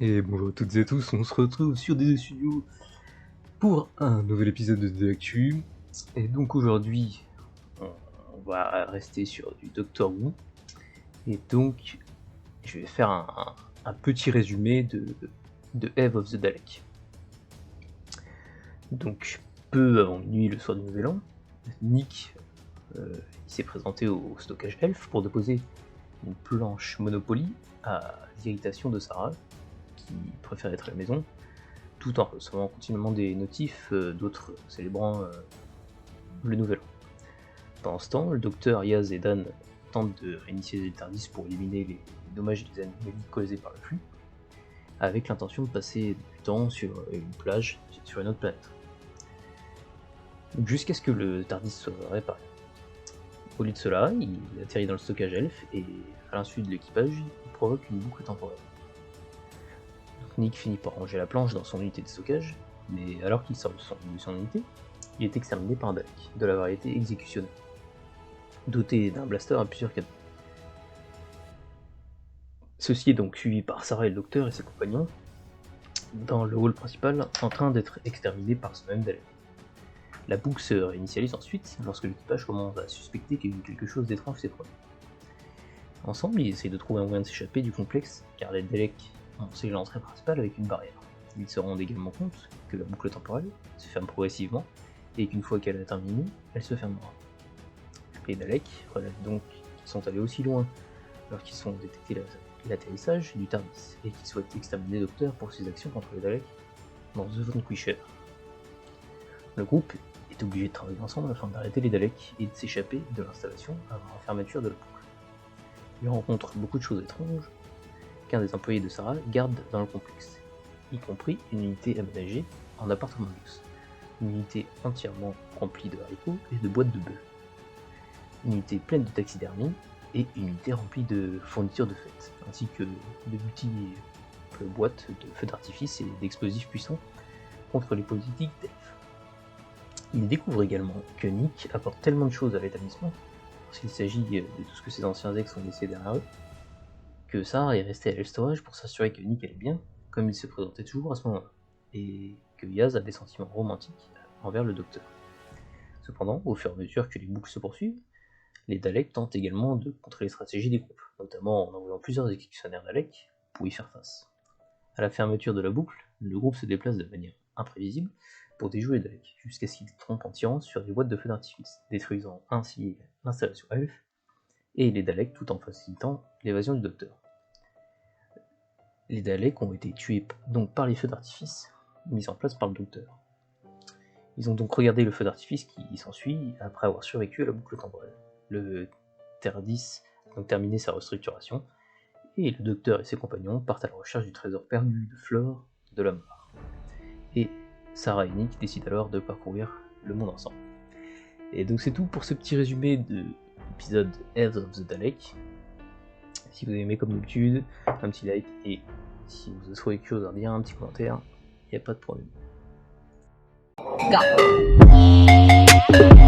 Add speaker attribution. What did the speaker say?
Speaker 1: Et bonjour à toutes et à tous, on se retrouve sur DD Studio pour un nouvel épisode de DD Actu. Et donc aujourd'hui, on va rester sur du Doctor Who. Et donc, je vais faire un petit résumé de Eve of the Dalek. Donc, peu avant minuit le soir du Nouvel An, Nick il s'est présenté au stockage Elf pour déposer une planche Monopoly à l'irritation de Sarah, qui préfère être à la maison, tout en recevant continuellement des notifs d'autres célébrant le Nouvel An. Pendant ce temps, le docteur, Yaz et Dan tentent de réinitialiser le TARDIS pour éliminer les dommages et les anomalies causés par le flux, avec l'intention de passer du temps sur une plage sur une autre planète. Jusqu'à ce que le TARDIS soit réparé. Au lieu de cela, il atterrit dans le stockage Elf et, à l'insu de l'équipage, il provoque une boucle temporelle. Nick finit par ranger la planche dans son unité de stockage, mais alors qu'il sort de son unité, il est exterminé par un Dalek, de la variété exécutionnelle, doté d'un blaster à plusieurs canons. Ceci est donc suivi par Sarah et le docteur et ses compagnons, dans le hall principal, en train d'être exterminés par ce même Dalek. La boucle se réinitialise ensuite, lorsque l'équipage commence à suspecter qu'il y a eu quelque chose d'étrange s'est produit. Ensemble, ils essayent de trouver un moyen de s'échapper du complexe, car les Daleks ont scellé l'entrée principale avec une barrière. Ils se rendent également compte que la boucle temporelle se ferme progressivement, et qu'une fois qu'elle est terminée, elle se fermera. Les Daleks relèvent donc qu'ils sont allés aussi loin lorsqu'ils ont détecté l'atterrissage du TARDIS, et qu'ils souhaitent exterminer le Docteur pour ses actions contre les Daleks dans The Vanquisher. Le groupe est obligé de travailler ensemble afin d'arrêter les Daleks et de s'échapper de l'installation avant la fermeture de la boucle. Ils rencontrent beaucoup de choses étranges qu'un des employés de Sarah garde dans le complexe, y compris une unité aménagée en appartement de luxe, une unité entièrement remplie de haricots et de boîtes de bœufs, une unité pleine de taxidermie et une unité remplie de fournitures de fête, ainsi que de multiples boîtes de feux d'artifice et d'explosifs puissants contre les politiques d'Elf. Il découvre également que Nick apporte tellement de choses à l'établissement, parce qu'il s'agit de tout ce que ses anciens ex ont laissé derrière eux, que Sarah est restée à l'Elstorage pour s'assurer que Nick allait bien, comme il se présentait toujours à ce moment-là, et que Yaz a des sentiments romantiques envers le docteur. Cependant, au fur et à mesure que les boucles se poursuivent, les Daleks tentent également de contrer les stratégies des groupes, notamment en envoyant plusieurs exécutionnaires Daleks pour y faire face. À la fermeture de la boucle, le groupe se déplace de manière imprévisible pour déjouer les Daleks, jusqu'à ce qu'ils trompent en tirant sur des boîtes de feux d'artifice, détruisant ainsi l'installation Elf et les Daleks tout en facilitant l'évasion du docteur. Les Daleks ont été tués donc par les feux d'artifice mis en place par le docteur. Ils ont donc regardé le feu d'artifice qui s'ensuit après avoir survécu à la boucle temporelle. Le TARDIS a donc terminé sa restructuration, et le docteur et ses compagnons partent à la recherche du trésor perdu de Flore de la mort. Et Sarah et Nick décident alors de parcourir le monde ensemble. Et donc c'est tout pour ce petit résumé de l'épisode Eve of the Dalek. Si vous avez aimé comme d'habitude, un petit like, et si vous avez trouvé quelque chose à dire, un petit commentaire, il n'y a pas de problème.
Speaker 2: Go.